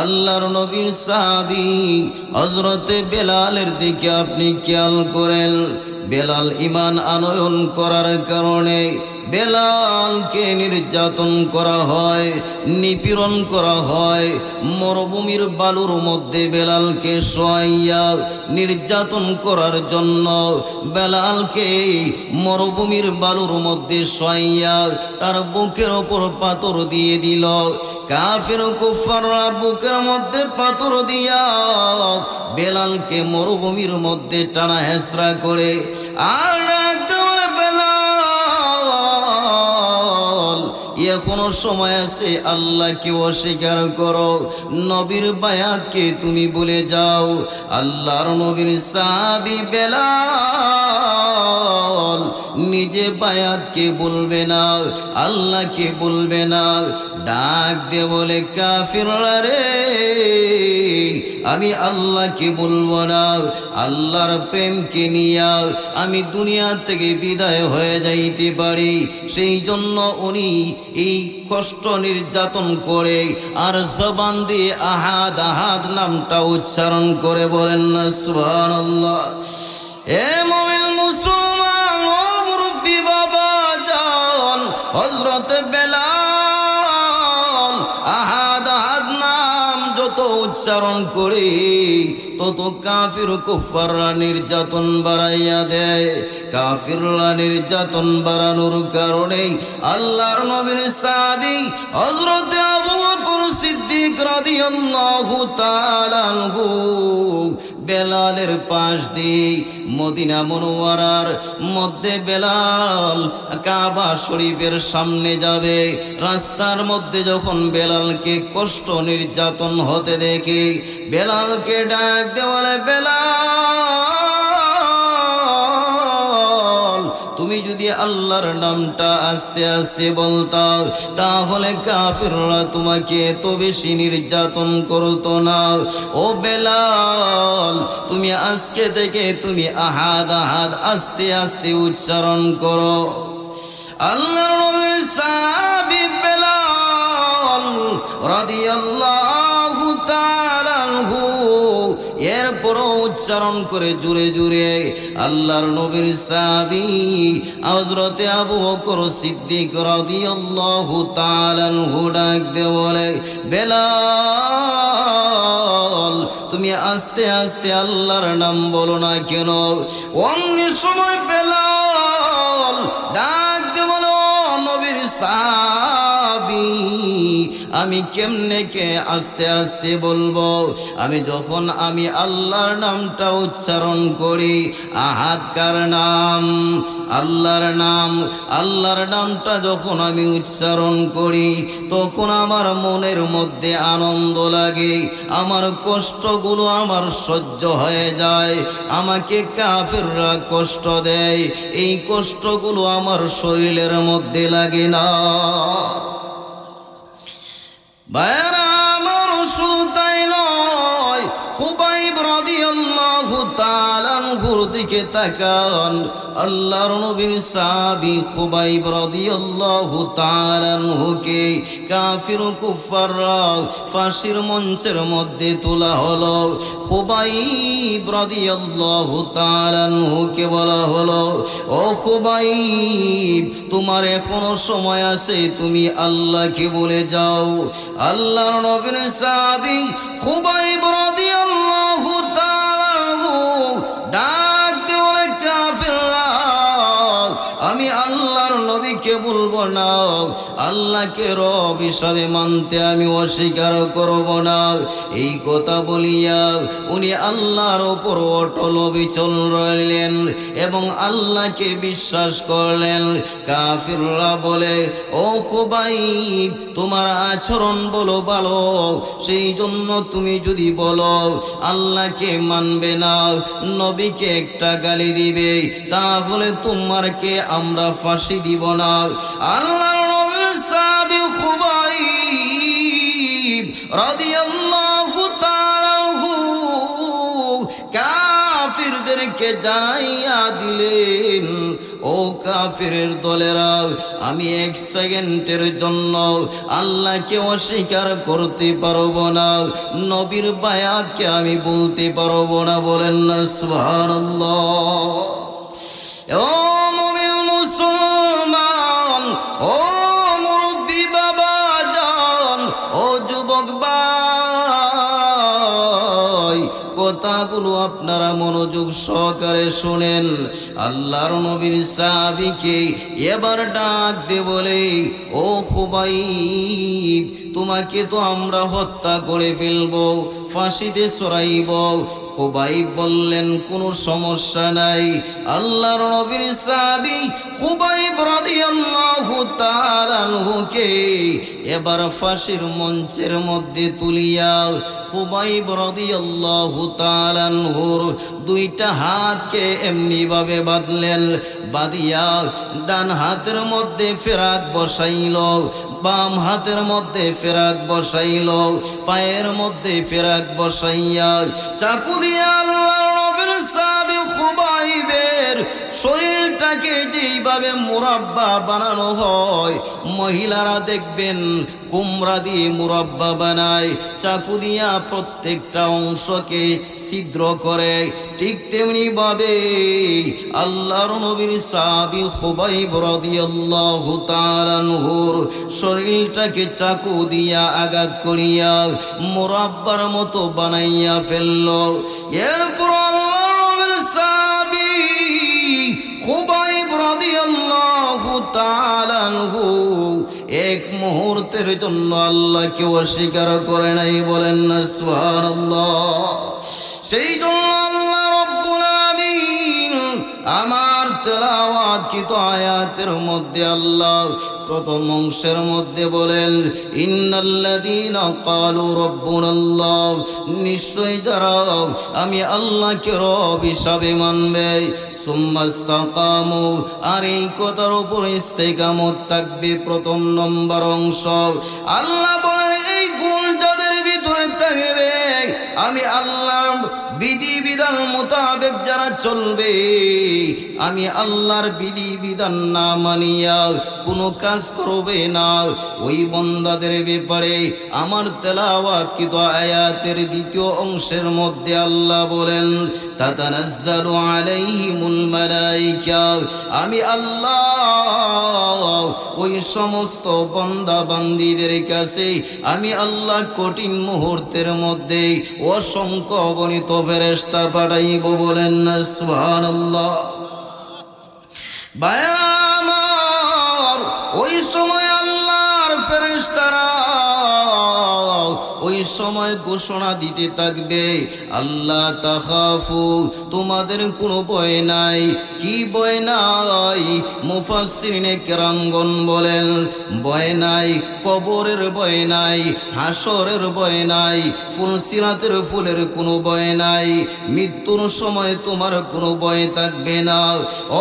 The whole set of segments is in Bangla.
আল্লাহর নবীর সাহাবী হযরতে বেলালের দিকে আপনি খেয়াল করেন। বেলাল ঈমান আনয়ন করার কারণে বেলালকে নির্যাতন করা হয়, নিপীড়ন করা হয়। মরুভূমির বালুর মধ্যে বেলালকে শোয়াইয়া নির্যাতন করার জন্য বেলালকে মরুভূমির বালুর মধ্যে শোয়াইয়া তার বুকের ওপর পাথর দিয়ে দিল। কাফির কুফাররা বুকের মধ্যে পাথর দিয়া বেলালকে মরুভূমির মধ্যে টানা হেঁচড়া করে আর এখনো সময় আছে, আল্লাহকে অস্বীকার করো, নবীর বায়াতকে তুমি ভুলে যাও। আল্লাহর নবীর সাহাবী বেলাল নিজে বায়াতকে বলবে না, আল্লাহকে বলবে না, ডাক দে বলে কাফিররা রে আমি আল্লাহকে বলবো না, আল্লাহর প্রেমকে নিয়া আমি দুনিয়া থেকে বিদায় হয়ে যাইতে পারি। সেই জন্য উনি এই কষ্ট নির্যাতন করে আর জবান দিয়ে আহাদ আহাদ নামটা উচ্চারণ করে বলেন না সুবহানাল্লাহ। এ মুমিন মুসলমান ও মুরব্বি বাবা জান, হযরত বেলাল আহাদ আহাদ নাম যত উচ্চারণ করে তত কাফির কুফাররা নির্যাতন বাড়াইয়া দেয়। কাফিররা নির্যাতন বাড়ানোর কারণে আল্লাহর নবীর সাহাবী হযরত আবু বকর সিদ্দিক রাদিয়াল্লাহু তাআলা আনহু বেলালের পাশ দিয়ে মদিনা মুনওয়ারার মধ্যে বেলাল কাবা শরীফের সামনে যাবে। রাস্তার মধ্যে যখন বেলালকে কষ্ট নির্যাতন হতে দেখে বেলালকে ডাক দেওয়ালে বেলাল তুমি যদি আল্লাহর নামটা আস্তে আস্তে বলতা তাহলে কাফিররা তোমাকে এত বেশি নির্যাতন করতো না। ও বেলাল তুমি আজকে থেকে তুমি আহাদ আহাদ আস্তে আস্তে উচ্চারণ করো। আল্লাহর নবীর সাহাবী বেলাল রাদিয়াল্লাহু তাআলা আনহু এরপরও উচ্চারণ করে জুড়ে জুড়ে আল্লাহর নবীর সাহাবী হযরতে আবু বকর সিদ্দিক রাদিয়াল্লাহু তাআলা আনহু ডাক দিয়ে বলে বেলাল তুমি আস্তে আস্তে আল্লাহর নাম বলো না কেন? অমনি সময় বেলাল ডাক দিয়ে বলো নবীর সাহাবী আমি কেমনে কে আস্তে আস্তে বলবো? আমি যখন আমি আল্লাহর নামটা উচ্চারণ করি, আহাদ কার নাম? আল্লাহর নাম। আল্লাহর নামটা যখন আমি উচ্চারণ করি তখন আমার মনের মধ্যে আনন্দ লাগে, আমার কষ্টগুলো আমার সহ্য হয়ে যায়। আমাকে কাফিররা কষ্ট দেয়, এই কষ্টগুলো আমার শরীরের মধ্যে লাগে না। ভাইরা আমার শুধু তাই নয়, খুবাইব রাদিয়াল্লাহু তাআলা আনহুর দিকে তাকান। আল্লাহর নবীর সাহাবী খুবাইব রাদিয়াল্লাহু তাআলা আনহুকে কাফির কুফাররা ফাঁসির মঞ্চের মধ্যে তোলা হলো। খুবাইব রাদিয়াল্লাহু তাআলা আনহুকে বলা হলো ও খুবাইব তোমার এখনো সময় আছে, তুমি আল্লাহকে বলে যাও। আল্লাহর নবীর সাহাবী খুবাইব রাদিয়াল্লাহু তাআলা আনহু ডাক দিয়ে বলে কাফিররা আমি আল্লাহর নবীকে বলবো না, আল্লাহকে রব হিসাবে মানতে আমি অস্বীকার করব না। এই কথা বলিয়া উনি আল্লাহর ওপর অটল অবিচল রইলেন এবং আল্লাহকে বিশ্বাস করলেন। কাফিররা বলে ও খুবাইব তোমার আচরণ বলো ভালো, সেই জন্য তুমি যদি বলো আল্লাহকে মানবে না, নবীকে একটা গালি দিবে, তাহলে তোমারকে আমরা ফাঁসি দিব না। আল্লাহর নবীর সাহাবী খুবাইব রাদিয়াল্লাহু তাআলা আনহু কাফিরদেরকে জানাইয়া দিলেন, ও কাফেরের দলেরা, আমি 1 সেকেন্ডের জন্য আল্লাহকে অস্বীকার করতে পারবো না, নবীর বায়াতকে আমি বলতে পারবো না। বলেন না সুবহানাল্লাহ। ও মুমিন মুসলমান, ও মুরব্বি বাবা জান, ও যুবক ভাই, কথাগুলো আপনারা মনোযোগ সহকারে শুনেন। আল্লাহর নবীর সাহাবীকে এবার ডাক দে বলে, ও খুবাইব, তোমাকে তো আমরা হত্যা করে ফেলবো, ফাঁসিতে চড়াইব। খুবাইব বললেন, কোনো সমস্যা নাই। আল্লাহর নবীর সাহাবী খুবাইব রাদিয়াল্লাহু তাআলা আনহুকে এবার ফাঁসির মঞ্চের মধ্যে তুলিয়া খুবাইব রাদিয়াল্লাহু তাআলা আনহুর 2টা হাতকে এমনি ভাবে বাঁধলেন, বাঁধিয়া ডান হাতের মধ্যে ফেরাক বসাইল, বাম হাতের মধ্যে ফেরাক বসাইল, পায়ের মধ্যে ফেরাক বসাইয়া চাকু দিয়া আল্লাহর নবীর সাহাবী খুবাইবের শরীরটাকে যেইভাবে মুরাব্বা বানানো হয়, মহিলারা দেখবেন কুমড়া দিয়ে মুরাব্বা বানায়, চাকু দিয়া প্রত্যেকটা অংশকে ছিদ্র করে, ঠিক তেমনি ভাবে আল্লাহর নবীর সাহাবী খুবাইব রাদিয়াল্লাহু তাআলা আনহুর শরীরটাকে চাকু দিয়া আঘাত করিয়া মুরাব্বার মতো বানাইয়া ফেলল। এরপর আল্লাহর নবীর সাহাবী খুবাইব রাদিয়াল্লাহু তাআলা আনহু 1 মুহূর্তের জন্য আল্লাহকে অস্বীকার করে নাই। বলেন না সুবহানাল্লাহ। সেই জন্য আল্লাহ রাব্বুল আলামিন আমার তেলাওয়াতকৃত আয়াতের মধ্যে আল্লাহ প্রথম অংশের মধ্যে বলেন, ইন্নাল্লাযীনা ক্বালু রাব্বুনাল্লাহ, নিশ্চয়ই যারা আমি আল্লাহকে রব হিসাবে মানবে, সুম্মাস্তাকামু, আর এই কথার উপর ইস্তেকামত থাকবে। প্রথম নম্বর অংশ আল্লাহ বলেন, এই গুণ যাদের ভিতরে থাকবে, আমি আল্লাহর বিধিবিধান মোতাবেক যারা চলবে, আমি আল্লাহর বিধিবিধান না মানিয়া কোনো কাজ করবে না, ওই বান্দাদের ব্যাপারে আমার তেলাওয়াতকৃত আয়াতের 2য় অংশের মধ্যে আল্লাহ বলেন, তাতানাজ্জালু আলাইহিমুল মালায়েকা, আমি আল্লাহ ওই সমস্ত বান্দা বান্দীদের কাছে আমি আল্লাহ কঠিন মুহূর্তের মধ্যে অসংখ্য অগণিত ফেরেশতা পাঠাইব। বলেন না সুবহানাল্লাহ। ভাইরা আমার, ওই সময় আল্লাহর ফেরেশতারা ওই সময় ঘোষণা দিতে থাকবে, আল্লাহ তাখাফু, তোমাদের কোনো ভয় নাই। কি ভয় নাই? মুফাসসিরিনে কেরামগণ বলেন, ভয় নাই কবরের ভয় নাই, হাসরের ভয় নাই, ফুলসিরাতের ফুলের কোনো ভয় নাই, মৃত্যুর সময় তোমার কোনো ভয় থাকবে না।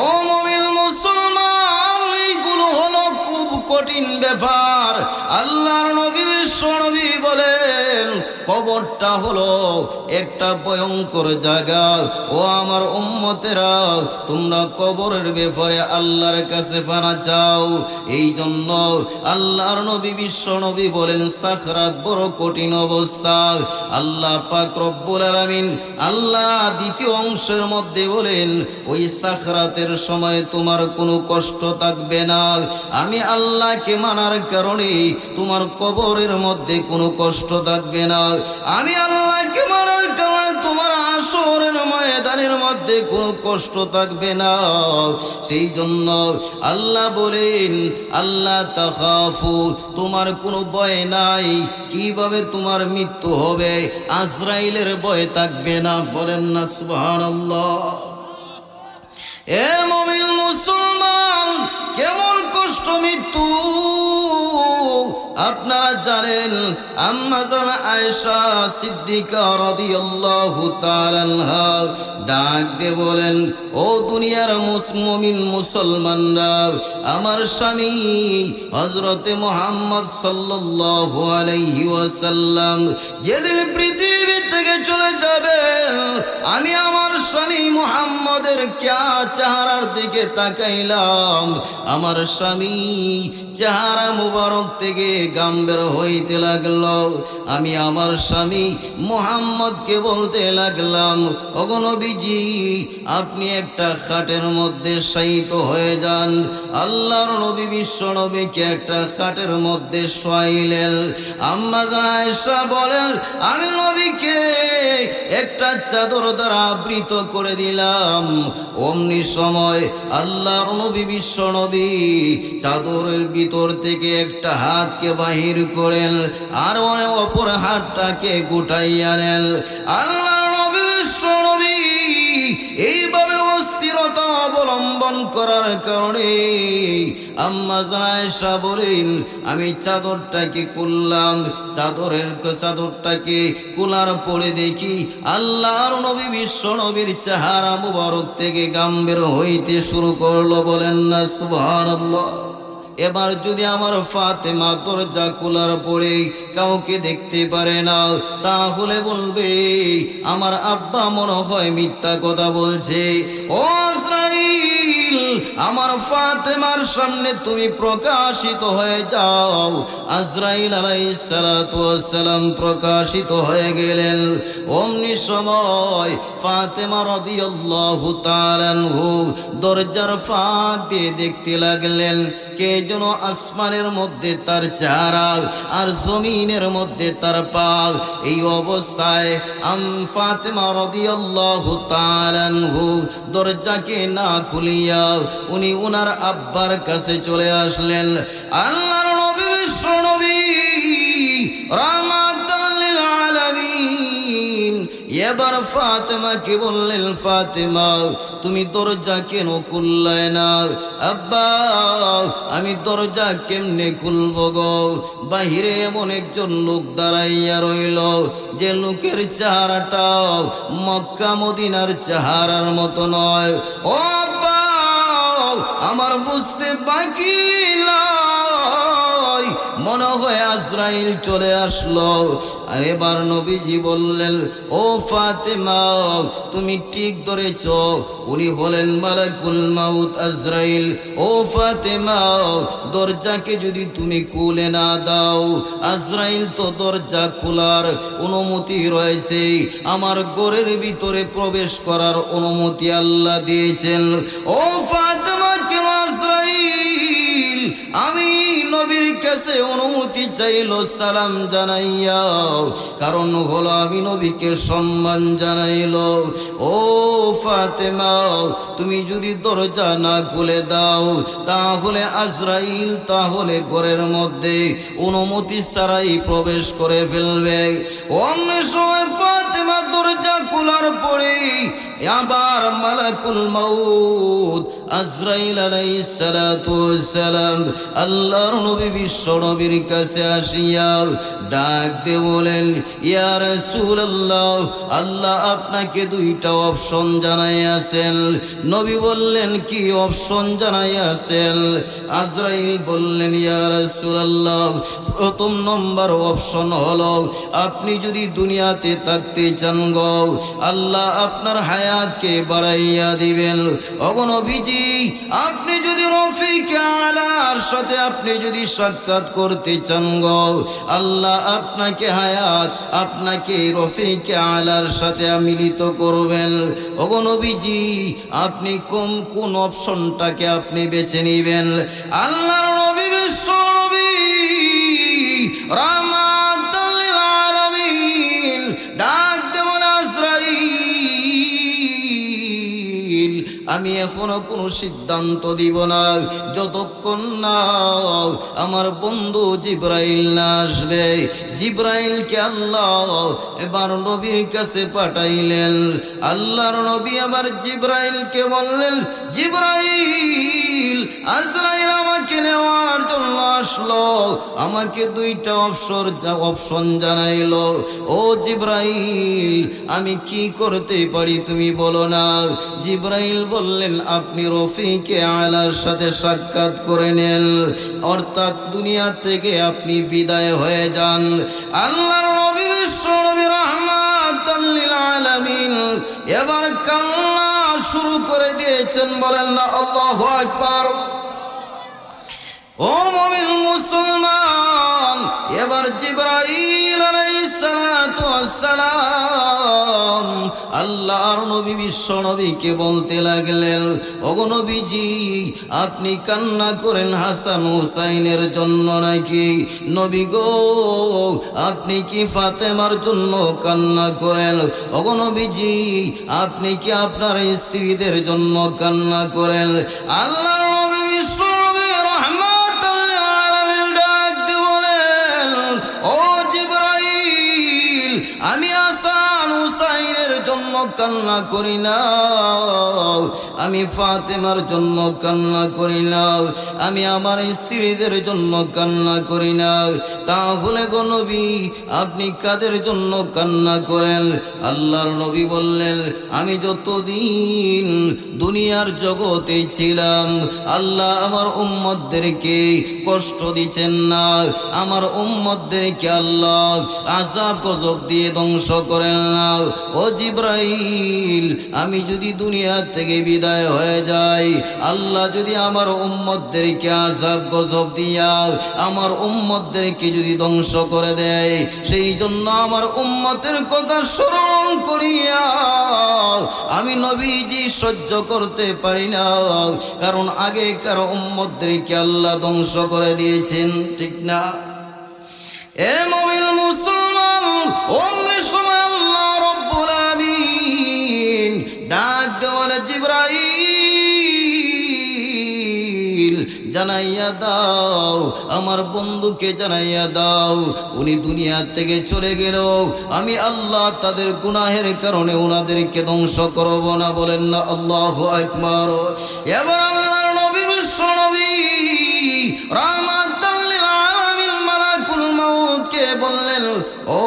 ও মুমিন মুসলমান, এইগুলো হলো খুব কঠিন ব্যাপার। আল্লাহর নবী বিশ্ব নবী বলেন, কবরটা হলো একটা ভয়ঙ্কর জায়গা। ও আমার উম্মতেরা, তোমরা কবরের ব্যাপারে আল্লাহর কাছে পানা চাও। এই জন্য আল্লাহর নবী বিশ্ব নবী বলেন, সাকরাত বড় কঠিন অবস্থা। আল্লাহ পাক রব্বুল আলামিন আল্লাহ 2য় অংশের মধ্যে বলেন, ওই সাকরাতের সময় তোমার কোনো কষ্ট থাকবে না। আমি আল্লাহকে মানার কারণে তোমার কবরের মধ্যে কোনো কষ্ট থাকবে না। আমি আল্লাহকে মানার কারণে তোমার হাসরের ময়দানের মধ্যে কোনো কষ্ট থাকবে না। সেই জন্য আল্লাহ বলেন, আল্লাহ তাখাফু, তোমার কোনো ভয় নাই। কিভাবে তোমার মৃত্যু হবে? আজরাইলের ভয় থাকবে না। বলেন না সুবহানাল্লাহ। এ মুমিন মুসলমান, কেমন কষ্ট মৃত্যু! আপনারা আপনারা জানেন আম্মা জান আয়েশা সিদ্দিকা রাদিয়াল্লাহু তাআলা আনহা ডাক দিয়ে বলেন, ও দুনিয়ার মুমিন মুসলমানরা, আমার স্বামী হযরতে মুহাম্মদ সাল্লাল্লাহু আলাইহি ওয়াসাল্লাম যেদিন পৃথিবী থেকে চলে যাবেন, আমি আমার স্বামী মুহাম্মদের চেহারার দিকে তাকাইলাম। আমার স্বামী চেহারা মুবারক থেকে ঘাম বের হইতে লাগলো। আমি আমার স্বামী মুহাম্মদকে বলতে লাগলাম, ওগো নবীজি, আপনি একটা খাটের মধ্যে শায়িত হয়ে যান। আল্লাহর নবী বিশ্ব নবীকে একটা খাটের মধ্যে শোয়াইলেন। আম্মা জান আয়েশা বলেন, আমি নবীকে একটা চাদর দ্বারা আবৃত করে দিলাম। অমনি সময় আল্লাহর নবী বিশ্ব নবী চাদরের ভিতর থেকে একটা হাতকে বাহির করেন, আর অপর হাতটাকে গুটাইয়া নেন। আল্লাহর নবী বিশ্ব নবী এইভাবে অস্থিরতা অবলম্বন করার কারণে আম্মা জান আয়েশা বলেন, আমি চাদরটাকে খুললাম। চাদরটাকে খোলার পরে দেখি আল্লাহর নবী বিশ্ব নবীর চেহারা মুবারক থেকে ঘাম বের হইতে শুরু করলো। বলেন না সুবহানাল্লাহ। এবার যদি আমার ফাতেমা দরজা খোলার পরে কাউকে দেখতে পারে না, তাহলে বলবে আমার আব্বা মনে হয় মিথ্যা কথা বলছে। ও আজরাইল, আমার ফাতেমার সামনে তুমি প্রকাশিত হয়ে যাও। আজরাইল আলাইহিস সালাতু ওয়াস সালাম প্রকাশিত হয়ে গেলেন। অমনি সময় ফাতেমা রাদিয়াল্লাহু তাআলা আনহু দরজার ফাঁক দিয়ে দেখতে লাগলেন, কে যেন আসমানের মধ্যে তার চেহারা আর জমিনের মধ্যে তার পাক। এই অবস্থায় ফাতেমা রাদিয়াল্লাহু তাআলা আনহু দরজাকে না খুলিয়া উনি ওনার আব্বার কাছে চলে আসলেন। আল্লাহর নবী বিশ্ব নবী রাহমাতাল লিল আলামিন এবার ফাতেমাকে বললেন, ফাতেমা, তুমি দরজা কেন খুললে না? আব্বা, আমি দরজা কেমনে খুলব গো? বাহিরে এমন একজন লোক দাঁড়াইয়া রইল, যে লোকের চেহারাটা মক্কা মদিনার চেহারার মতো নয়। ও আব্বা, আমার বুঝতে বাকি নাই, মনে হয় আজরাইল চলে আসলো। এবার নবীজি বললেন, ও ফাতেমা, তুমি ঠিক ধরেছ, উনি হলেন মালাকুল মাউত আজরাইল। ও ফাতেমা, দরজাকে যদি তুমি খুলে না দাও, আজরাইল তো দরজা খোলার অনুমতি রয়েছে, আমার ঘরের ভিতরে প্রবেশ করার অনুমতি আল্লাহ দিয়েছেন। ও ফাতেমা, কেন আজরাইল আমি নবীর কাছে অনুমতি চাইল সালাম জানাইয়া? কারণ হলো আমি নবীকে সম্মান জানাইল। ও ফাতেমা, তুমি যদি দরজা না খুলে দাও, তাহলে আজরাইল তাহলে ঘরের মধ্যে অনুমতি ছাড়াই প্রবেশ করে ফেলবে। অন্য সময় ফাতেমা দরজা খোলার পরে আবার মালাকুল মাউত আজরাইল আলাইহিস সালাতু ওয়াস সালাম আল্লাহর নবী বিশ্ব নবীর কাছে আসিয়া ডাক দিয়ে বলেন, ইয়া রাসূলুল্লাহ, আল্লাহ আপনাকে দুইটা অপশন জানাইয়াছেন। নবী বললেন, কি অপশন জানাইয়াছেন? আজরাইল বললেন, ইয়া রাসূলুল্লাহ, প্রথম নম্বর অপশন হলো, আপনি যদি দুনিয়াতে থাকতে চান গো, আল্লাহ আপনার হায়াতকে বাড়াইয়া দিবেন। ওগো নবীজি, আপনি যদি রফিকে আলার সাথে আপনি যদি সাক্ষাৎ করতে চান গো, আল্লাহ আপনাকে হায়াত, আপনাকে রফিকে আলার সাথে মিলিত করবেন। ওগো নবীজি, আপনি কোন অপশনটাকে আপনি বেছে নেবেন? আল্লাহর নবী বিশ্ব নবী রাহমাতাল লিল আলামিন ডাক দেবেন, আজরাইল, আমি এখনো কোনো সিদ্ধান্ত দিব না যতক্ষণ না আমার বন্ধু জিবরাইল না আসবে। জিবরাইলকে আল্লাহ এবার নবীর কাছে পাঠাইলেন। আল্লাহর নবী আবার জিবরাইলকে বললেন, জিবরাইল, আজরাইল আমাকে আমাকে নেওয়ার জন্য আসলো, আমাকে দুইটা অপশন জানাইলো, ও জিবরাইল আমি কি করতে পারি তুমি বলো না। জিবরাইল বললেন আপনি রফিকে আলার সাথে সাক্ষাৎ করে নেন, অর্থাৎ দুনিয়া থেকে আপনি বিদায় হয়ে যান। আল্লাহর নবী বিশ্ব নবী রাহমাতাল লিল আলামিন এবার কান্না শুরু করে দিয়েছেন, বলেন না আল্লাহু আকবার। ও মুমিন মুসলমান, এবার জিবরাইল আলাইহিস সালাতু ওয়াস সালাম আল্লাহর নবী বিশ্ব নবীকে বলতে লাগলেন, ওগো নবীজি আপনি কান্না করেন হাসান হুসাইনের জন্য নাকি? নবী গো আপনি কি ফাতেমার জন্য কান্না করেন? ওগো নবীজি আপনি কি আপনার স্ত্রীদের জন্য কান্না করেন? আল্লাহর নবী বিশ্ব নবী রাহমাতাল লিল আলামিন ডাক দিয়ে বলেন, ও জিবরাইল আমি হাসান হুসাইনের জন্য কান্না করি না, আমি ফাতেমার জন্য কান্না করি না, আমি আমার স্ত্রীদের জন্য কান্না করি না। তাহলে গো নবী আপনি কাদের জন্য কান্না করেন? আল্লাহর নবী বললেন, আমি যতদিন দুনিয়ার জগতে ছিলাম আল্লাহ আমার উম্মতদেরকে কষ্ট দিচ্ছেন না, আমার উম্মতদেরকে আল্লাহ আযাব গজব দিয়ে ধ্বংস করেন না। ও জিবরাইল আমি যদি দুনিয়া থেকে বিদায় হয়ে যাই, আল্লাহ যদি আমার উম্মতদেরকে আযাব গজব দিয়া আমার উম্মতদেরকে যদি ধ্বংস করে দেয়, সেই জন্য আমার উম্মতের কথা স্মরণ করিয়া আমি নবীজি সহ্য করতে পারি না, কারণ আগেকার উম্মতদেরকে আল্লাহ ধ্বংস করে দিয়েছেন, ঠিক না? এ মুমিন মুসলমান, অমনি সময় আল্লাহ রব্বুল আলামিন ডাক দেওয়ালে জিবরাইল জানাইয়া দাও, আমার বন্ধুকে জানাইয়া দাও উনি দুনিয়া থেকে চলে গেল, আমি আল্লাহ তাদের গুনাহের কারণে উনাদেরকে ধ্বংস করব না, বলেন না আল্লাহু আকবার। এবার আল্লাহর নবী বিশ্ব নবী রাহমাতাল লিল আলামিন মালাকুল মাউতকে বললেন, ও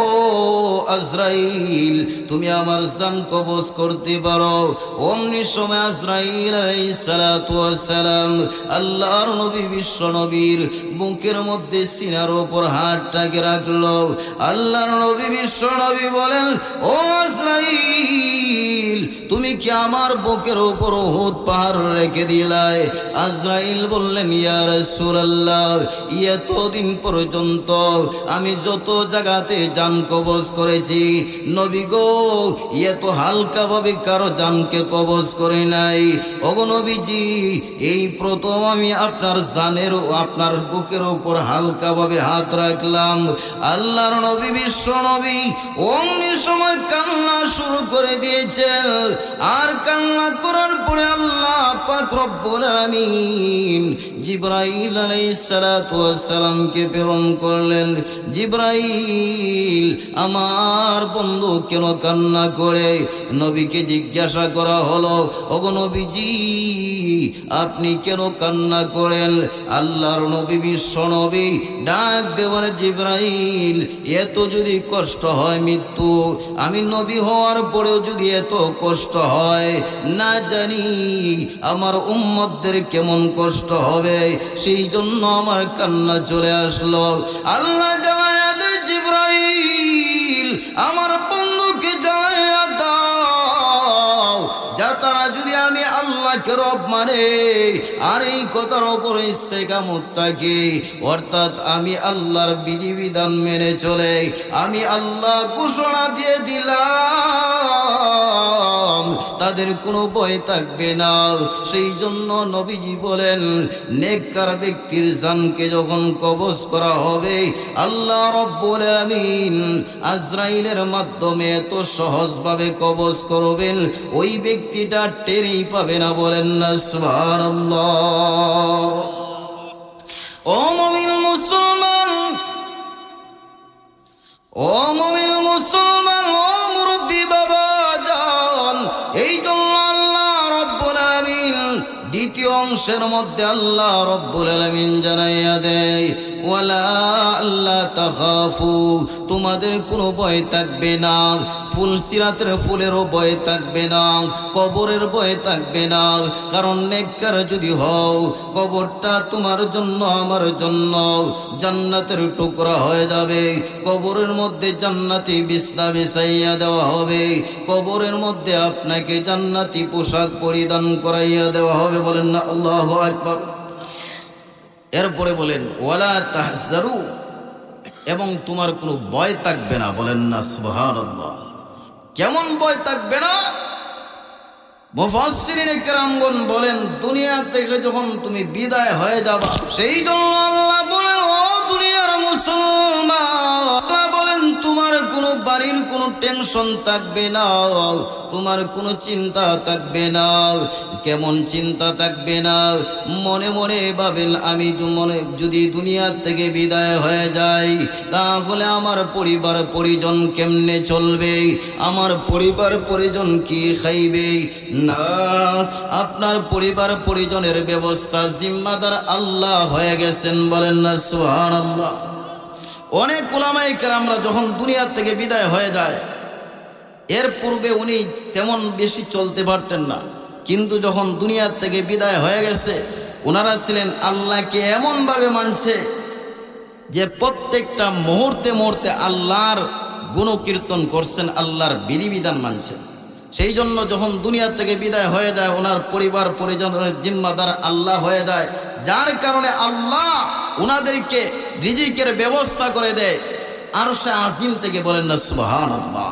আজরাইল তুমি আমার জান কবজ করতে পারো। অমনি সময় আজরাইল আলাইহিস সালাতু ওয়াস সালাম আল্লাহর নবী বিশ্ব নবীর বুকের মধ্যে সিনার উপর হাতটাকে রাখলো। আল্লাহর নবী বিশ্ব নবী বলেন, ও আজরাইল তুমি কি আমার বুকের উপর উহুদ পাহাড় রেখে দিলাই? আজরাইল বললেন, ইয়া রাসূলুল্লাহ এতদিন পর্যন্ত আমি যত জায়গাতে জান কবজ করেছি নবী গো এত হালকা ভাবে কারো জানকে কবজ করে নাই। ওগো নবীজি এই প্রথম আমি আপনার জানের আপনার বুকের উপর হালকা ভাবে হাত রাখলাম। আল্লাহর নবী বিশ্ব নবী অমনি সময় কান্না শুরু করে দিয়েছেন, আর কান্না করার পরে আল্লাহ পাক রব্বুল আলামিন জিবরাইল আলাইহিস সালাতু ওয়াস সালামকে প্রেরণ করলেন। জিবরাইল আমার বন্ধু কেন কান্না করে? নবীকে জিজ্ঞাসা করা হলো, ওগো নবীজি আপনি কেন কান্না করেন? আল্লাহর নবী বিশ্ব নবী ডাক দেওয়ার, জিবরাইল এত যদি কষ্ট হয় মৃত্যু, আমি নবী হওয়ার পরেও যদি এত কষ্ট হয়, না জানি আমার উম্মতদের কেমন কষ্ট হবে, সেই জন্য আমার কান্না চলে আসলো। আল্লাহ জানায়া দে জিবরাইল আমার বন্ধুকে জানায়া দাও, যা তারা যদি আমি আল্লাহকে রব মানে আর এই কথার উপর ইস্তেকামত থাকে, অর্থাৎ আমি আল্লাহর বিধিবিধান মেনে চলে, আমি আল্লাহ ঘোষণা দিয়ে দিলাম তাদের কোনো ভয় থাকবে না। সেই জন্য নবীজি বলেন, নেককার ব্যক্তির জানকে যখন কবজ করা হবে আল্লাহ রব্বুল আলামিন আজরাইলের মাধ্যমে এত সহজভাবে কবজ করবেন ওই ব্যক্তিটা টেরই পাবে না, বলেন না সুবহানাল্লাহ। ও মুমিন মুসলমান, ও মুমিন মুসলমান, ও মুরব্বি বাবা জান, এই জন্য আল্লাহ রব্বুল আলামিন দ্বিতীয় অংশে অংশের মধ্যে আল্লাহ রব্বুল আলামিন জানাইয়া দেয়, ওয়ালা আল্লাহ তাখাফু, তোমাদের কোনো ভয় থাকবে না, ফুলসিরাতের ফুলেরও ভয় থাকবে না, কবরের ভয় থাকবে না। কারণ নেককার যদি হও, কবরটা তোমার জন্য আমার জন্য জান্নাতের টুকরা হয়ে যাবে। কবরের মধ্যে জান্নাতি বিছনা বিছাইয়া দেওয়া হবে, কবরের মধ্যে আপনাকে জান্নাতি পোশাক পরিধান করাইয়া দেওয়া হবে। বলেন না আল্লাহু আকবার। এরপরে বলেন ওয়ালা তাহজারু, এবং তোমার কোনো ভয় থাকবে না। বলেন না সুবহানাল্লাহ। কেমন ভয় থাকবে না? মুফাসসিরিনে কেরামগণ বলেন, দুনিয়া থেকে যখন তুমি বিদায় হয়ে যাবা, সেই জন্য আল্লাহ বলেন, ও দুনিয়ার মুসলমান, আল্লাহ বলেন তোমার কোনো বাড়ির কোনো টেনশন থাকবে না, তোমার কোনো চিন্তা থাকবে না। কেমন চিন্তা থাকবে না? মনে মনে ভাবেন, আমি যদি দুনিয়া থেকে বিদায় হয়ে যাই, তাহলে আমার পরিবার পরিজন কেমনে চলবে, আমার পরিবার পরিজন কি খাইবে? না, আপনার পরিবার পরিজনের ব্যবস্থা জিম্মাদার আল্লাহ হয়ে গেছেন। বলেন না সুবহানাল্লাহ। অনেক উলামায়ে কেরামরা যখন দুনিয়া থেকে বিদায় হয়ে যায়, এর পূর্বে উনি তেমন বেশি চলতে পারতেন না, কিন্তু যখন দুনিয়ার থেকে বিদায় হয়ে গেছে, ওনারা ছিলেন আল্লাহকে এমনভাবে মানছে যে প্রত্যেকটা মুহূর্তে মুহূর্তে আল্লাহর গুণকীর্তন করছেন, আল্লাহর বিধিবিধান মানছেন। সেই জন্য যখন দুনিয়া থেকে বিদায় হয়ে যায়, ওনার পরিবার পরিজনের জিম্মাদার আল্লাহ হয়ে যায়, যার কারণে আল্লাহ ওনাদেরকে রিজিকের ব্যবস্থা করে দেয় আরশে আজিম থেকে। বলেন না সুবহানাল্লাহ।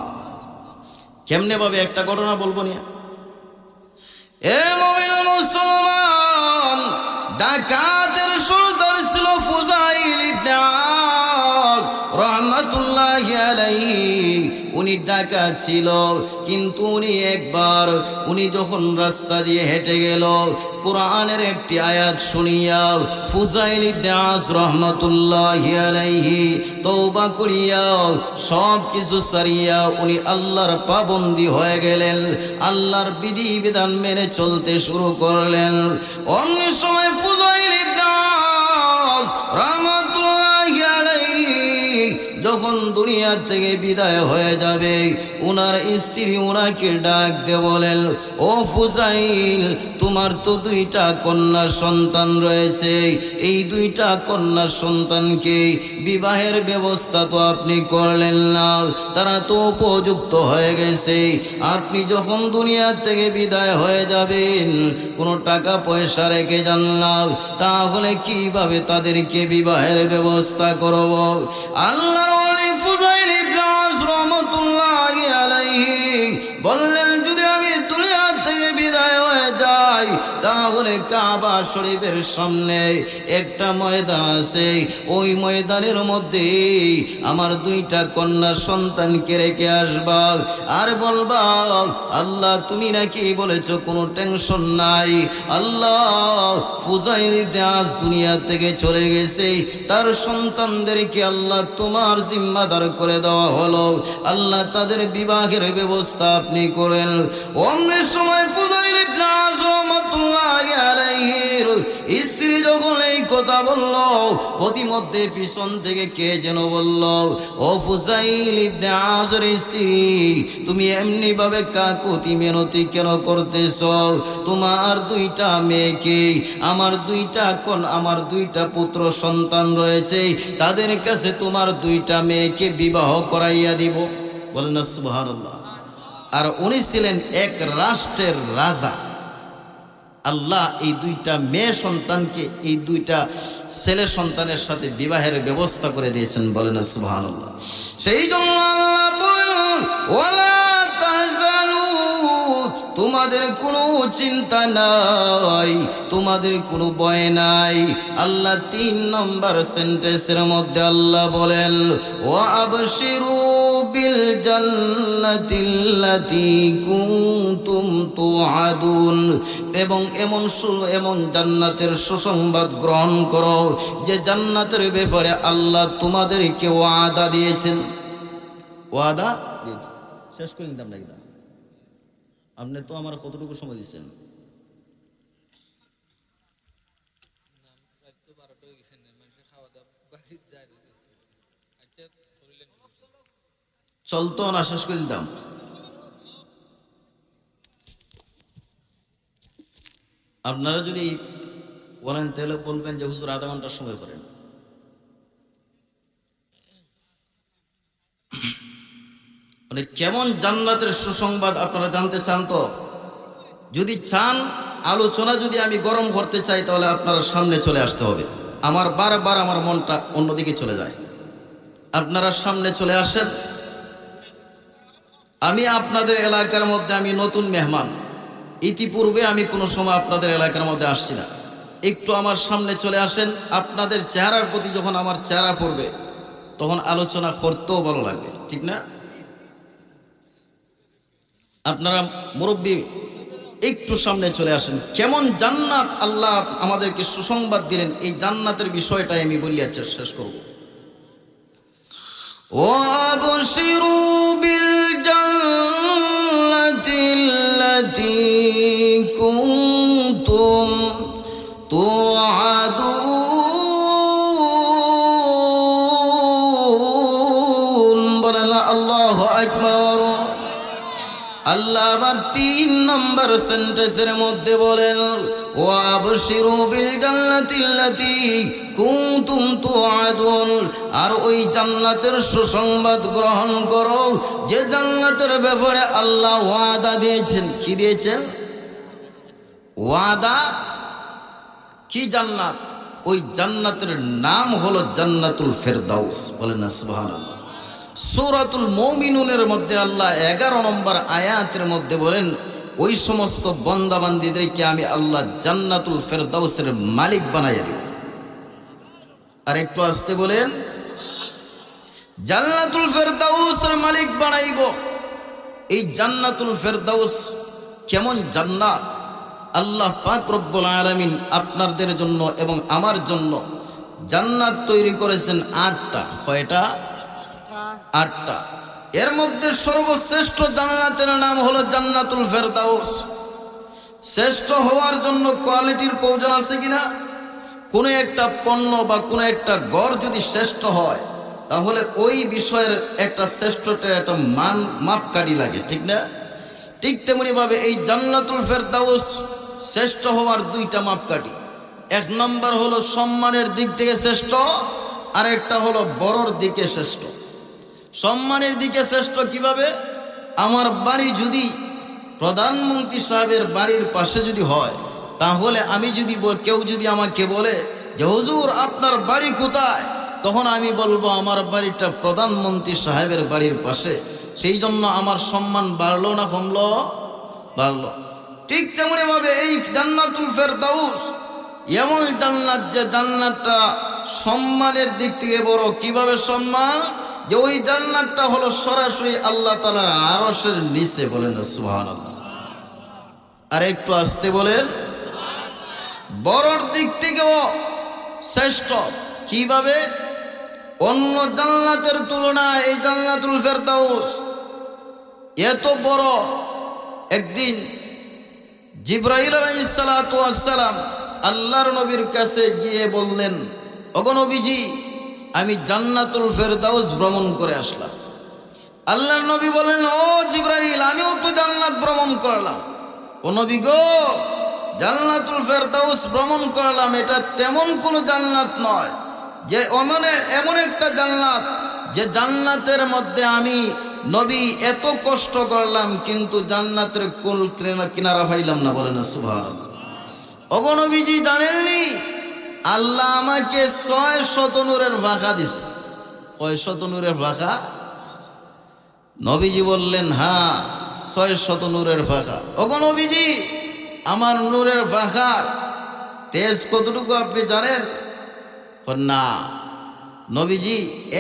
কেমনে ভাবে একটা ঘটনা বলবো নিয়ে। এ মুমিন মুসলমান, ডাকাতের সর্দার ছিল ফুজাইল ইবনে আস রাহমাতুল্লাহি আলাইহি। উনি ডাকাত ছিল, কিন্তু উনি যখন রাস্তা দিয়ে হেঁটে গেল, কোরআনের একটি আয়াত শুনিয়া ফুজাইল ইবনে আস রাহমাতুল্লাহি আলাইহি তওবা করিয়া সব কিছু সারিয়া উনি আল্লাহর পাবন্দি হয়ে গেলেন, আল্লাহর বিধিবিধান মেনে চলতে শুরু করলেন। অন্য সময় ফুজাইল ইবনে আস রাহমাতুল্লাহি আলাইহি যখন দুনিয়া থেকে বিদায় হয়ে যাবে, উনার স্ত্রী উনাকে ডাক দিয়ে বলেন, ও ফুজাইল, তোমার তো দুইটা কন্যা সন্তান রয়েছে, এই দুইটা কন্যা সন্তানকে বিবাহের ব্যবস্থা তো আপনি করলেন না, তারা তো উপযুক্ত হয়ে গেছে। আপনি যখন দুনিয়া থেকে বিদায় হয়ে যাবেন, কোনো টাকা পয়সা রেখে যান না, তাহলে কিভাবে তাদেরকে বিবাহের ব্যবস্থা করব? আল্লাহর ওলি ফুজাইল ইবনে আস রাহমাতুল্লাহি আলাইহি বললেন, যদি আমি দুনিয়া থেকে বিদায় হয়ে যাই, তাহলে কাবা শরীফের সামনে একটা ময়দান আছে, ওই ময়দানের মধ্যে আমার দুইটা কন্যা সন্তানকে রেখে আসবা, আর বলবা, আল্লাহ তুমি নাকি বলেছো কোনো টেনশন নাই, আল্লাহ ফুজাইল ইবনে আস দুনিয়া থেকে চলে গেছে, তার সন্তানদেরকে আল্লাহ তোমার জিম্মাদার করে দেওয়া হলো, আল্লাহ তাদের বিবাহের ব্যবস্থা আপনি করেন। অমনি সময় ফুজাইল ইবনে আস রাহমাতুল্লাহি আলাইহির স্ত্রী যখন এই কথা বলল, প্রতিমধ্যে পিছন থেকে কে যেন বলল, ও ফুজাইল ইবনে আসের স্ত্রী, তুমি এমনি ভাবে কাকুতি মিনতি কেন করতেছ? তোমার দুইটা মেয়েকে, আমার দুইটা পুত্র সন্তান রয়েছে, তাদের কাছে তোমার দুইটা মেয়েকে বিবাহ করাইয়া দিব। বলেন না সুবহানাল্লাহ। আর উনি ছিলেন এক রাষ্ট্রের রাজা। আল্লাহ এই দুইটা মেয়ে সন্তানকে এই দুইটা ছেলে সন্তানের সাথে বিবাহের ব্যবস্থা করে দিয়েছেন। বলেন না সুবহানাল্লাহ। সেই জন্য আল্লাহ বলেন, ওয়ালা তাহজানু, তোমাদের কোনো চিন্তা নাই, তোমাদের কোনো ভয় নাই। আল্লাহ 3 নম্বর সেন্টেন্সের মধ্যে আল্লাহ বলেন, ওয়া আবশিরু বিল জান্নাতিল্লাতী কুনতুম তুআদুন, এবং এমন জান্নাতের সুসংবাদ গ্রহণ করো যে জান্নাতের ব্যাপারে আল্লাহ তোমাদেরকে ওয়াদা দিয়েছেন। ওয়াদা দিয়েছেন। শেষ করে নিতাম নাকি? আপনি তো আমার কতটুকু সময় দিচ্ছেন? চলতো না, শেষ করে দিতাম। আপনারা যদি বলেন তাহলে বলবেন যে হুজুর আধা ঘন্টার সময় করেন। মানে কেমন জান্নাতের সুসংবাদ আপনারা জানতে চান? তো যদি চান আলোচনা যদি আমি গরম করতে চাই তাহলে আপনারা সামনে চলে আসতে হবে। আমার বারবার আমার মনটা অন্যদিকে চলে যায়। আপনারা সামনে চলে আসেন। আমি আপনাদের এলাকার মধ্যে আমি নতুন মেহমান, ইতিপূর্বে আমি কোনো সময় আপনাদের এলাকার মধ্যে আসছি না। একটু আমার সামনে চলে আসেন। আপনাদের চেহারার প্রতি যখন আমার চেহারা পড়বে তখন আলোচনা করতেও ভালো লাগবে, ঠিক না? আপনারা মুরব্বী একটু সামনে চলে আসেন। কেমন জান্নাত আল্লাহ আমাদেরকে সুসংবাদ দিলেন, এই জান্নাতের বিষয়টাই আমি বলিয়া শেষ করব। ওয়াবশিরু বিল জান্নাতিল্লাতী কুনতুম তুআদুন। বলেন আল্লাহু আকবার। আল্লাহ আবার 3 নম্বর সেন্টেন্সের মধ্যে বলেন ওয়াবশিরু বিল জান্নাতিল্লাতী কুনতুম তুআদুন। আর ওই জান্নাতের সুসংবাদ গ্রহণ করো যে জান্নাতের ব্যাপারে আল্লাহ ওয়াদা দিয়েছেন। কি দিয়েছেন? ওয়াদা। কি জান্নাত? ওই জান্নাতের নাম হলো জান্নাতুল ফেরদাউস। বলেন না সুবহানাল্লাহ। সূরাতুল মুমিনুনের মধ্যে আল্লাহ 11 নম্বর আয়াতের মধ্যে বলেন ওই সমস্ত বান্দাবান্দীদেরকে আমি আল্লাহ জান্নাতুল ফেরদাউসের মালিক বানাইয়া দেব। আর একটু আসতে বলেন, জান্নাতুল ফেরদাউসের মালিক বানাইব। এই জান্নাতুল ফেরদাউস কেমন জান্নাত? আল্লাহ পাক রব্বুল আলামিন আপনাদের জন্য এবং আমার জন্য জান্নাত তৈরি করেছেন 8টা। কয়টা? 8টা। এর মধ্যে সর্বশ্রেষ্ঠ জান্নাতের নাম হলো জান্নাতুল ফেরদাউস। শ্রেষ্ঠ হওয়ার জন্য কোয়ালিটির প্রয়োজন আছে কিনা? কোনো একটা পণ্য বা কোনো একটা ঘর যদি শ্রেষ্ঠ হয় তাহলে ওই বিষয়ের একটা শ্রেষ্ঠতার একটা মাপকাঠি লাগে, ঠিক না? ঠিক তেমনিভাবে এই জান্নাতুল ফেরদাউস শ্রেষ্ঠ হওয়ার 2টা মাপকাঠি। 1 নম্বর হলো সম্মানের দিক থেকে শ্রেষ্ঠ, আর একটা হলো বড়র দিকে শ্রেষ্ঠ। সম্মানের দিকে শ্রেষ্ঠ কিভাবে? আমার বাড়ি যদি প্রধানমন্ত্রী সাহেবের বাড়ির পাশে যদি হয় তাহলে আমি যদি কেউ যদি আমাকে বলে যে হুজুর আপনার বাড়ি কোথায়, তখন আমি বলবো আমার বাড়িটা প্রধানমন্ত্রী সাহেবের বাড়ির পাশে। সেই জন্য আমার সম্মান বাড়লো না কমলো? বাড়লো। ঠিক তেমনিভাবে এই জান্নাতুল ফেরদাউস এমন জান্নাত যে জান্নাতটা সম্মানের দিক থেকে বড়। কিভাবে সম্মান? যে ওই জান্নাতটা হলো সরাসরি আল্লাহ তাআলার আরশের নিচে। বলেন সুবহানাল্লাহ। আর একটু আসতে বলেন, বড়র দিক থেকেও শ্রেষ্ঠ। কিভাবে? অন্য জান্নাতের তুলনায় এই জান্নাতুল ফেরদাউস এত বড়। একদিন জিবরাইল আলাইহিস সালাতু ওয়াস সালাম আল্লাহর নবীর কাছে গিয়ে বললেন, ওগো নবীজি আমি জান্নাতুল ফেরদাউস ভ্রমণ করে আসলাম। আল্লাহর নবী বলেন, ও জিবরাইল আমিও তো জান্নাত ভ্রমণ করলাম। ও নবী গো, জান্নাতুল ফেরদাউস ভ্রমণ করলাম, এটা তেমন কোনো জান্নাত নয় যে এমন একটা জান্নাত যে জান্নাতের মধ্যে আমি নবী এত কষ্ট করলাম কিন্তু জান্নাতের কুল কিনারা পাইলাম না। বলেন সুবহানাল্লাহ। ওগো নবীজি জানেননি আল্লাহ আমাকে 600 নূরের ভাষা দিছে। 600 নূরের ভাষা? নবীজি বললেন হ্যাঁ 600 নূরের ভাষা। ওগো নবীজি আমার নূরের ভাষার তেজ কতটুকু আপনি জানেন? না। নবীজি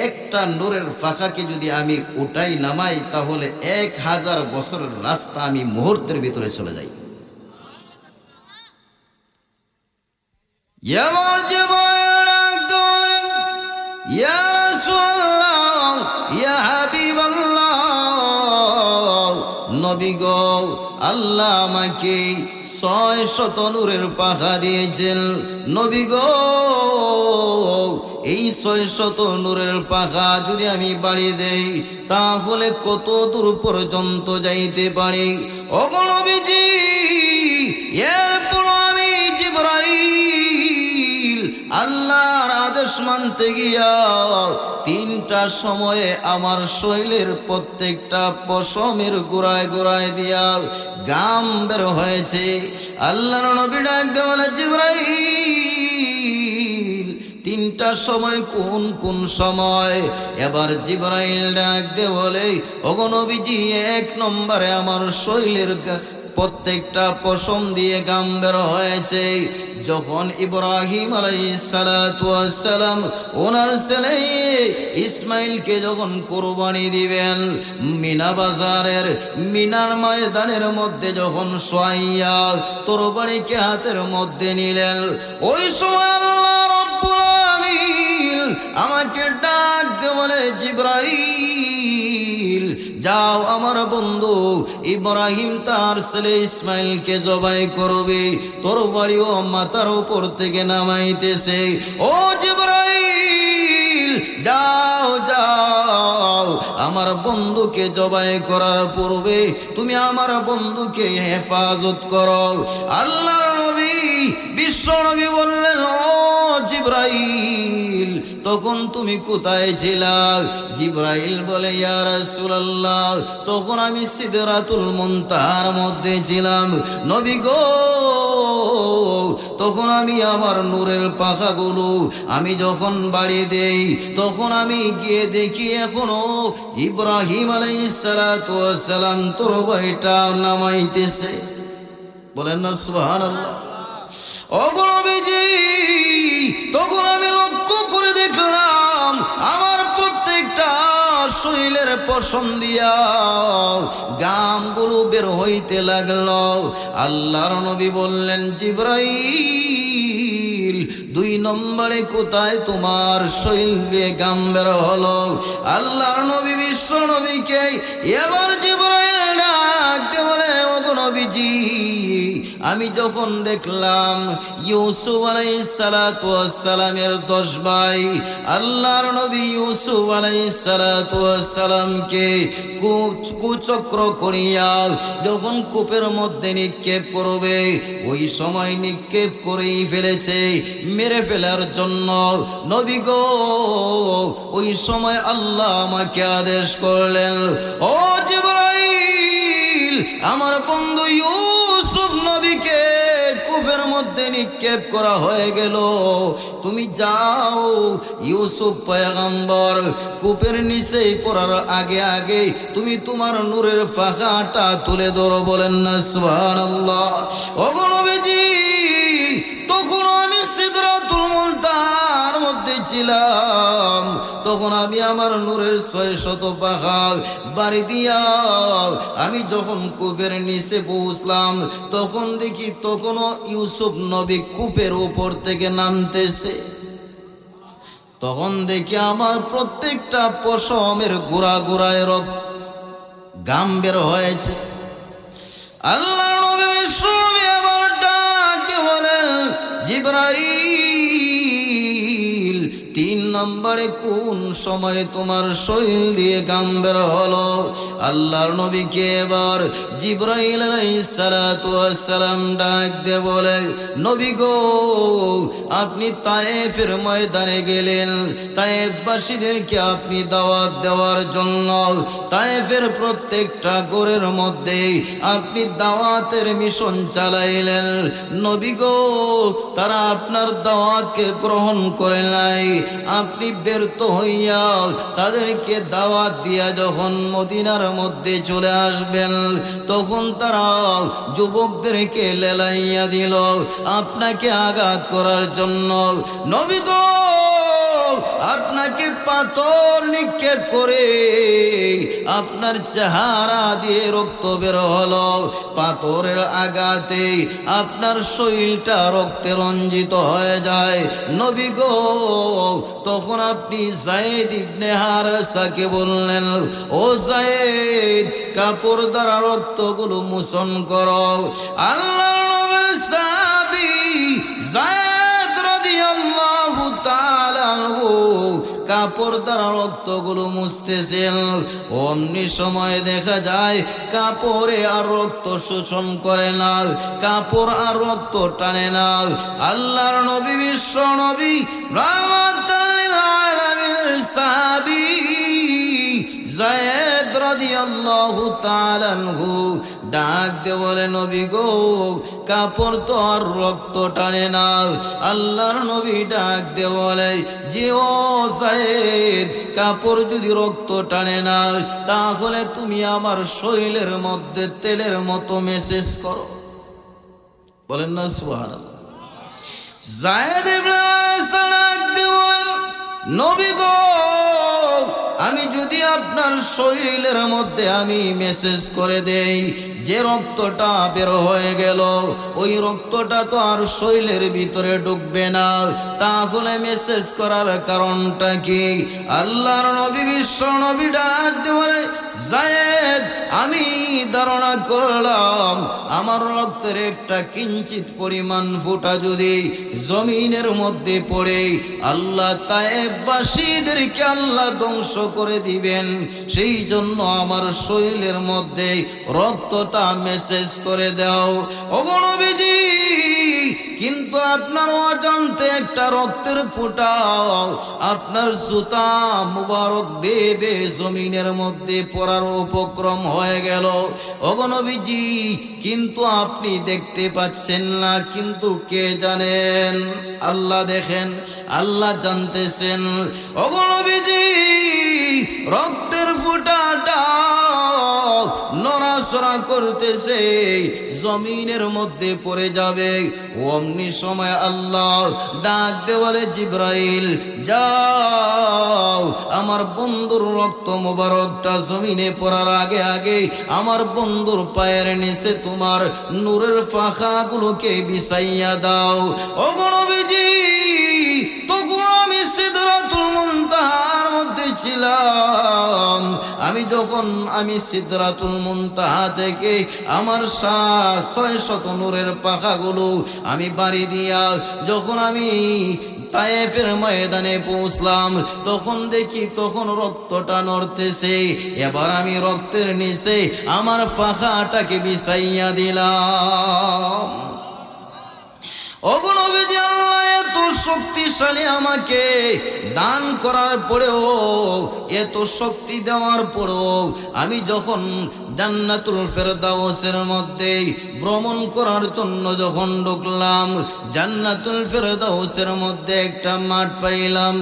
একটা নূরের ফাঁকাকে যদি আমি উঠাই নামাই তাহলে 1000 বছরের রাস্তা আমি মুহূর্তের ভিতরে চলে যাই। আমার জীবন একদম ইয়া রাসূলুল্লাহ ইয়া হাবিবাল্লাহ। নবী গো আল্লাহ আমাকে 600 নূরের পাখা দিয়েছেন। নবী গো এই 600 নূরের পাখা যদি আমি বাড়ি দেই তাহলে কত দূর পর্যন্ত যাইতে পারি? ওগো নবীজি, এরপর আমি জিবরাইল আল্লাহর আদেশ মানতে গিয়া 3টা সময়ে আমার শরীরের প্রত্যেকটা পশমের গোড়ায় গোড়ায় দিয়া গাম বের হয়েছে। আল্লাহর নবী ডাক দেওয়ালে, জিবরাইল 3টা সময় কোন কোন সময়? এবার জিবরাইল ডাক দিয়ে বলে, ওগো নবীজি, 1 নম্বরে আমার শরীরের প্রত্যেকটা পশম দিয়ে গাম বের হয়েছে যখন ইব্রাহিম আলাইহিস সালাতু ওয়াস সালাম ওনার ছেলে ইসমাইলকে যখন কুরবানি দিবেন, মিনা বাজারের মিনার ময়দানের মধ্যে যখন শোয়াইয়া তরবারিকে হাতের মধ্যে নিলেন, ওই সময় আল্লাহ রাব্বুল আলামিন আমাকে ডাক দিয়ে বলে, জিবরাইল যাও, আমার বন্ধু ইব্রাহিম তার ছেলে ইসমাইলকে জবাই করবে, তরবারিও মাথার উপর থেকে নামাইতেছে। ও জিবরাইল যাও যাও, আমার বন্ধুকে জবাই করার পূর্বে তুমি আমার বন্ধুকে হেফাজত করো। আল্লাহর নবী বিশ্ব নবী বললেন, ও জিবরাইল, তখন তুমি কোথায় ছিলা? জিবরাইল বলে, ইয়া রাসূলুল্লাহ, তখন আমি সিদরাতুল মুনতাহার মধ্যে ছিলাম। নবী গো, তখন আমি আমার নূরের পাখাগুলো আমি যখন বাড়ি দেই তখন আমি গিয়ে দেখি এখনো ইব্রাহিম আলাইহিস সালাতু ওয়াস সালাম তরবারিটা নামাইতেছে। বলেন না সুবহানাল্লাহ। ওগো নবীজি, তখন আমি লক্ষ্য করে দেখলাম আমার প্রত্যেকটা শরীরের পশম দিয়া গামগুলো বের হইতে লাগলো। আল্লাহর নবী বললেন, জিবরাইল 2 নম্বরে কোথায় তোমার শরীর দিয়ে গাম বের হলো? আল্লাহর নবী বিশ্ব নবীকে এবার জিবরাইল ডাকতে বলে, ওগো নবীজি, আমি যখন দেখলাম ইউসুফ আলাইহিস সালাতু ওয়াস সালামের 10 ভাই আল্লাহর নবী ইউসুফ আলাইহিস সালাতু ওয়াস সালামকে কুচক্র করিয়া যখন কূপের মধ্যে নিক্ষেপ করবে, ওই সময় নিক্ষেপ করেই ফেলেছে মেরে ফেলার জন্য। নবী গো, ওই সময় আল্লাহ আমাকে আদেশ করলেন, ও জিবরাইল, আমার বন্ধু ইউসুফ নবীকে কূপের মধ্যে নিক্ষেপ করা হয়ে গেল, তুমি যাও, ইউসুফ পয়গম্বর কূপের নিচে পড়ার আগে আগে তুমি তোমার নূরের পাখাটা তুলে ধরো। বলেন না সুবহানাল্লাহ। ওগো নবীজি, তখন আমি সিদরাতুল মুনতাহার মধ্যে ছিলাম, তখন আমি আমার নূরের 600 পাখা বাড়ি দিয়া আমি যখন কূপের নিচে পৌঁছলাম তখন দেখি তখনও ইউসুফ নবী কূপের উপর থেকে নামতেছে। তখন দেখি আমার প্রত্যেকটা পশমের গোড়া গোড়ায় গাম বের হয়েছে। আল্লাহ নবী বিশ্বনবী আবার ডাক দিয়ে বলেন, জিবরাইল 3 নম্বরে কোন সময় তোমার শরীর দিয়ে গাম বের হলো? আল্লাহর নবীকে এবার জিবরাইল আলাইহিস সালাতু ওয়াস সালাম ডাক দিয়ে বলে, নবী গো, আপনি তায়েফের ময়দানে গেলেন, তায়েফবাসীদেরকে আপনি দাওয়াত দেওয়ার জন্য তায়েফের প্রত্যেকটা ঘরের মধ্যে আপনি দাওয়াতের মিশন চালাইলেন। নবী গো, তারা আপনার দাওয়াতকে গ্রহণ করে নাই, আপনি ব্যর্থ হইয়া তাদেরকে দাওয়াত দিয়া যখন মদিনার মধ্যে চলে আসবেন তখন তারা যুবকদেরকে লেলাইয়া দিল আপনাকে আঘাত করার জন্য। নবী গো, আপনাকে পাথর নিক্ষেপ করে আপনার চেহারা দিয়ে রক্ত বের হলো, পাথরের আঘাতে আপনার শরীরটা রক্তে রঞ্জিত হয়ে যায়। নবী গো, তখন আপনি যায়েদ ইবনে হারেসাকে বললেন, ও যায়েদ, কাপড় দ্বারা রক্তগুলো মোচন করো। আল্লাহর নবীর সাহাবী যায়েদ রাদিয়াল্লাহু তাআলা আনহু কাপড় দ্বারা রক্তগুলো মুছতেছেন। অমনি সময় দেখা যায় কাপড়ে আর রক্ত শোষণ করে না, কাপড় আর রক্ত টানে না। আল্লাহর নবী, বিশ্ব নবী, রাহমাতুল লিল আলামিনের সাহাবী যায়েদ রাদিয়াল্লাহু তাআলা আনহু ডাক দিয়ে বলে, নবী গো, কাপড় তো আর রক্ত টানে না। আল্লাহর নবী ডাক দিয়ে বলে, যে ও যায়েদ, কাপড় যদি রক্ত টানে না, তাহলে তুমি আমার শরীরের মধ্যে তেলের মতো মেসেজ করো। বলেন না সুবহানাল্লাহ। যায়েদ ইবনে আরসা ডাক দিয়ে বলেন, নবী গো, আমি যদি আপনার শরীরের মধ্যে আমি মেসেজ করে দেই, যে রক্তটা বের হয়ে গেল ওই রক্তটা তো আর শরীরের ভিতরে ঢুকবে না, তাহলে মেসেজ করার কারণটা কি? আল্লাহর নবী, বিশ্ব নবী ডাক দিয়ে বলে, যায়েদ, আমি ধারণা করলাম আমার রক্তের একটা কিঞ্চিত পরিমাণ ফোঁটা যদি জমিনের মধ্যে পড়ে, আল্লাহ তায়েববাসীদেরকে আল্লাহ ধ্বংস করে দিবেন, সেই জন্য আমার শরীরের মধ্যে রক্তটা মেসেজ করে দাও। ওগো নবীজি, কিন্তু আপনার অজান্তে একটা রক্তের ফোঁটা আপনার জুতা মুবারক বেবে জমিনের মধ্যে পড়ার উপক্রম হয়ে গেল। ওগো নবীজি, কিন্তু আপনি দেখতে পাচ্ছেন না, কিন্তু কে জানেন? আল্লাহ দেখেন, আল্লাহ জানতেছেন। ওগো নবীজি, রক্তের ফোঁটাটা নড়াচড়া করতেছে, জমিনের মধ্যে পড়ে যাবে। অমনি সময় আল্লাহ ডাক দিয়ে বলে, জিবরাইল, যাও, আমার বন্ধুর রক্ত মোবারকটা জমিনে পড়ার আগে আগে আমার বন্ধুর পায়ের নিচে তোমার নূরের পাখাগুলোকে বিছাইয়া দাও। ওগো নবীজি, তখন আমি সিদরাতুল মুনতাহার মধ্যে ছিলাম। আমি সিদরাতুল মুনতাহা থেকে আমার 600 নূরের পাখাগুলো আমি বাড়ি দিয়া যখন আমি তায়েফের ময়দানে পৌঁছলাম, তখন দেখি তখন রক্তটা নড়তেছে। এবার আমি রক্তের নিচে আমার পাখাটাকে বিছাইয়া দিলাম। ওগো নবীজি, আল্লাহ এত শক্তিশালী আমাকে দান করার পরেও, এত শক্তি দেওয়ার পরেও আমি যখন জান্নাতুল ফেরদাউসের মধ্যে ভ্রমণ করার জন্য যখন ঢুকলাম, জান্নাতুল ফেরদাউসের মধ্যে একটা মাঠ পাইলাম।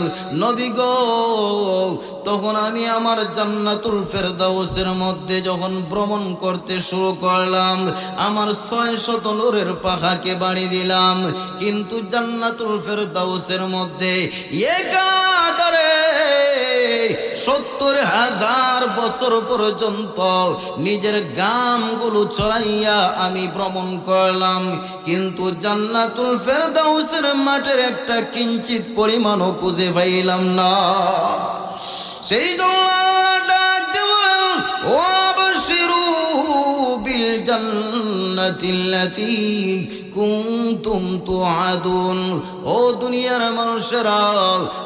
নবী গো, তখন আমি আমার জান্নাতুল ফেরদাউসের মধ্যে যখন ভ্রমণ করতে শুরু করলাম, আমার 600 নূরের পাখাকে বাড়ি দিলাম, কিন্তু জান্নাতুল ফেরদাউসের মধ্যে একাধারে 70,000 বছর পর্যন্ত নিজের গামগুলো চড়াইয়া আমি ভ্রমণ করলাম, কিন্তু জান্নাতুল ফেরদাউসের মাঠের একটা কিঞ্চিত পরিমাণও খুঁজে পাইলাম না। সেই জন্য আল্লাহ ডাক দিয়ে বলেন, ওয়াবশিরু বিল জান্নাতিল্লাতী কুনতুম তুআদুন। ও দুনিয়ার মানুষেরা,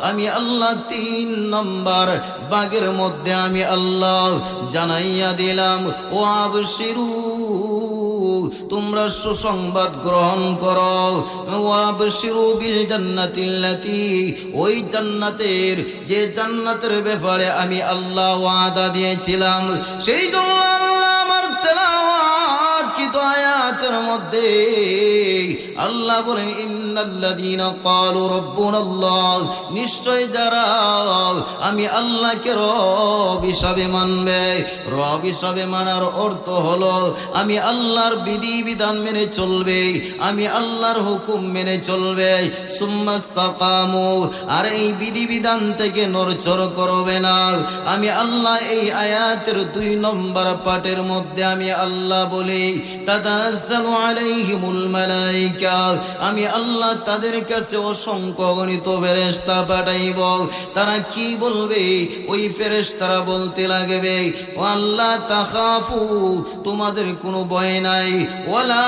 আমি আল্লাহ 3 নম্বর বাগের মধ্যে আমি আল্লাহ জানাইয়া দিলাম, ওয়াবশিরু, তোমরা সুসংবাদ গ্রহণ করো। ওয়াবশিরু বিল জান্নাতিল্লাতী, ওই জান্নাতের, যে জান্নাতের ব্যাপারে আমি আল্লাহ ওয়াদা দিয়েছিলাম। সেই জন্য আল্লাহ আমার তেলাওয়াত কিত আয়াতের মধ্যে আল্লাহ বলেন, ইন্নাল্লাযীনা ক্বালু রাব্বুনাল্লাহ, নিশ্চয় যারা আমি আল্লাহকে রব হিসাবে মানবে। রব হিসাবে মানার অর্থ হলো আমি আল্লাহর বিধিবিধান মেনে চলবে, আমি আল্লাহর হুকুম মেনে চলবে। সুম্মাস্তাকামু, আর এই বিধিবিধান থেকে নড়চড় করবে না। আমি আল্লাহ এই আয়াতের 2 নম্বর পাঠের মধ্যে আমি আল্লাহ বলি, তাতানাজ্জালু আলাইহিমুল মালায়েকা, আমি আল্লাহ তাদের কাছে অসংখ্য গণিত ফেরেশতা পাঠাইব। তারা কি বলবে? ওই ফেরেশতারা বলতে লাগবে, ও আল্লাহ, তাখাফু, তোমাদের কোনো ভয় নাই, ওয়ালা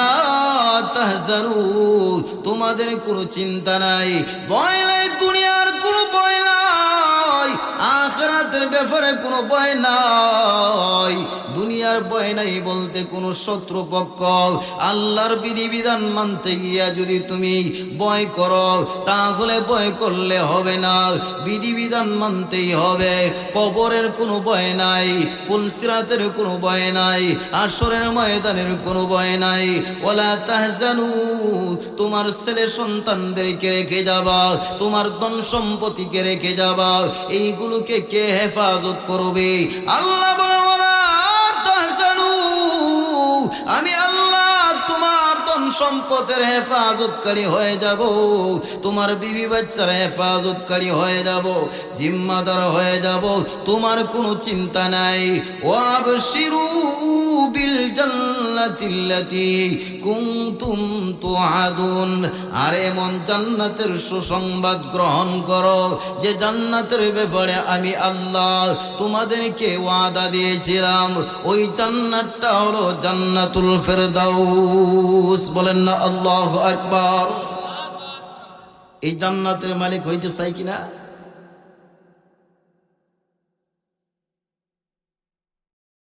তাহজানু, তোমাদের কোনো চিন্তা নাই। ভয় নাই, দুনিয়ার কোনো ভয় নাই, ব্যাপারে কোনো ভয় নাই, দুনিয়ার ভয় নাই বলতে কোনো শত্রুপক্ষ আল্লাহর বিধিবিধান মানতে গিয়া যদি তুমি ভয় করো তাহলে ভয় করলে হবে না, বিধিবিধান মানতেই হবে। কবরের কোনো ভয় নাই, ফুলসিরাতের কোনো ভয় নাই, আসরের ময়দানের কোনো ভয় নাই। ওয়ালা তাহজানু, তোমার ছেলে সন্তানদেরকে রেখে যাবা, তোমার ধন সম্পত্তিকে রেখে যাবা, এইগুলোকে কে হেফাজত করবে? আল্লাহ বলে ওয়ালা তাহজানু, আমি আল্লাহ তোমার ধন সম্পদের হেফাজতকারী হয়ে যাব, তোমার বিবি বাচ্চার হেফাজতকারী হয়ে যাব, জিম্মাদার হয়ে যাব, তোমার কোনো চিন্তা নাই। ওয়াবশিরু বিল জান্নাতিল্লাতী কুনতুম তুআদুন, আর এমন জান্নাতের সুসংবাদ গ্রহণ করো যে জান্নাতের ব্যাপারে আমি আল্লাহ তোমাদেরকে ওয়াদা দিয়েছিলাম। ওই জান্নাতটা হলো জান্নাতুল ফেরদাউস। বলেন না আল্লাহু আকবার। এই জান্নাতের মালিক হইতে চাই কিনা?